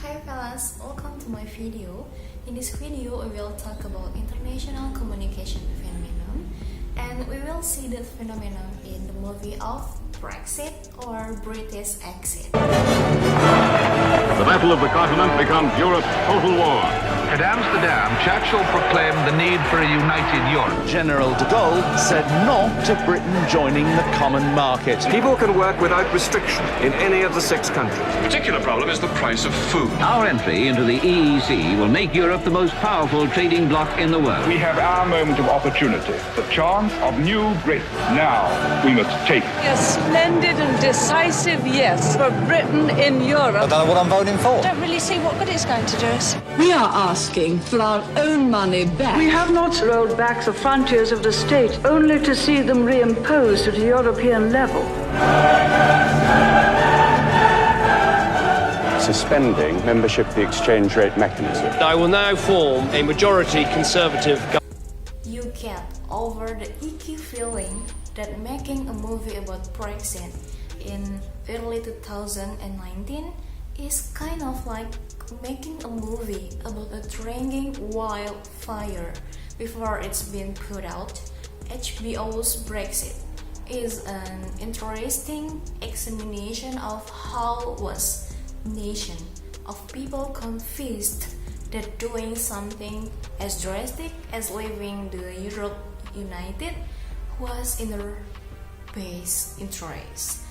Hi fellas, welcome to my video. In this video, we will talk about international communication phenomenon, and we will see that phenomenon in the movie of Brexit or British exit. The Battle of the Continent becomes Europe's total war. At Amsterdam, Churchill proclaimed the need for a united Europe. General de Gaulle said no to Britain joining the common market. People can work without restriction in any of the 6 countries. The particular problem is the price of food. Our entry into the EEC will make Europe the most powerful trading bloc in the world. We have our moment of opportunity, the chance of new greatness. Now we must take it. A splendid and decisive yes for Britain in Europe. I don't know what I'm voting for. I don't really see what good it's going to do us. We are asking for our own money back. We have not rolled back the frontiers of the state, only to see them reimposed at a European level. Suspending membership of the exchange rate mechanism. I will now form a majority Conservative government. You get over the icky feeling that making a movie about Brexit in early 2019 is kind of like making a movie about a raging wildfire before it's been put out. HBO's Brexit is an interesting examination of how was nation of people convinced that doing something as drastic as leaving the Europe United was in their best interest.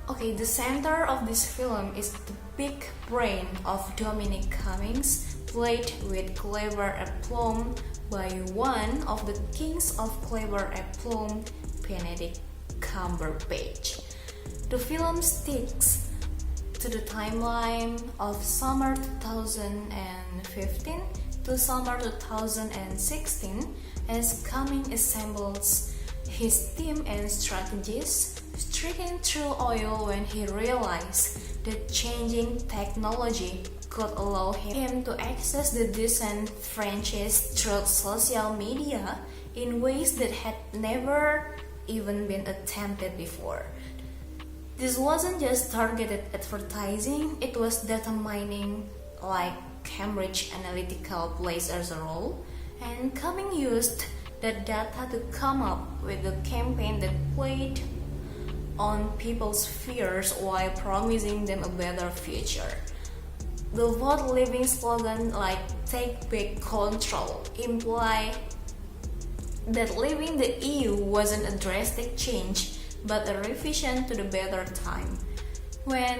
Okay, the center of this film is the big brain of Dominic Cummings, played with clever aplomb by one of the kings of clever aplomb, Benedict Cumberbatch. The film sticks to the timeline of summer 2015 to summer 2016 as Cummings assembles his team and strategies, striking through oil when he realized that changing technology could allow him to access the disenfranchised through social media in ways that had never even been attempted before. This wasn't just targeted advertising, it was data mining like Cambridge Analytica plays as a role, and Cummings used that data to come up with a campaign that played on people's fears while promising them a better future. The Vote Leaving slogan like "Take Back Control" imply that leaving the EU wasn't a drastic change but a revision to the better time. When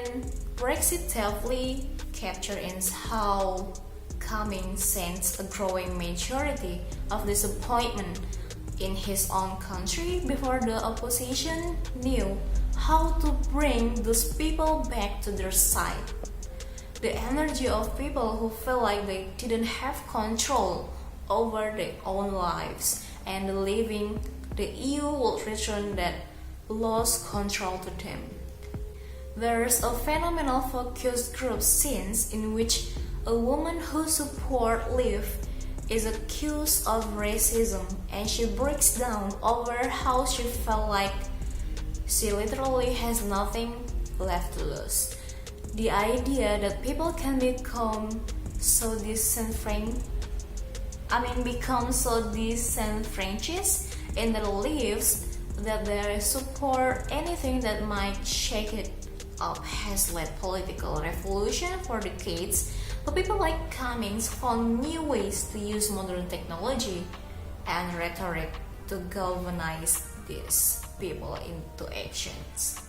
Brexit deftly captures how Cummings sensed a growing majority of disappointment in his own country before the opposition knew how to bring those people back to their side. The energy of people who felt like they didn't have control over their own lives and leaving the EU would return that lost control to them. There's a phenomenal focus group scene in which a woman who supports Leave is accused of racism and she breaks down over how she felt like she literally has nothing left to lose. The idea that people can become so disenfranchised in their lives that they support anything that might shake it up has led political revolution for decades. But people like Cummings found new ways to use modern technology and rhetoric to galvanize these people into actions.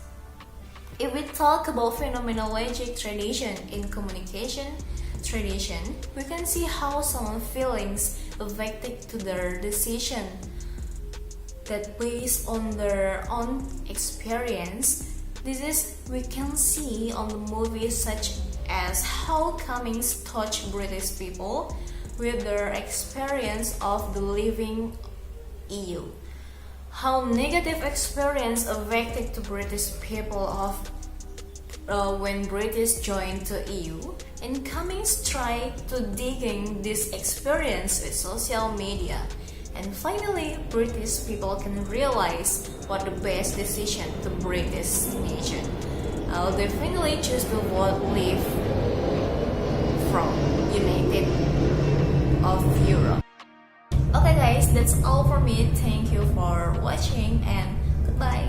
If we talk about phenomenologic tradition in communication tradition, we can see how someone's feelings affected to their decision that based on their own experience. This is we can see on the movies such as how Cummings touched British people with their experience of the leaving EU. How negative experience affected to British people of when British joined the EU, and Cummings tried to digging this experience with social media. And finally, British people can realize what the best decision to bring this nation. I'll definitely choose to vote Leave from United of Europe. Okay guys, that's all for me. Thank you for watching and goodbye.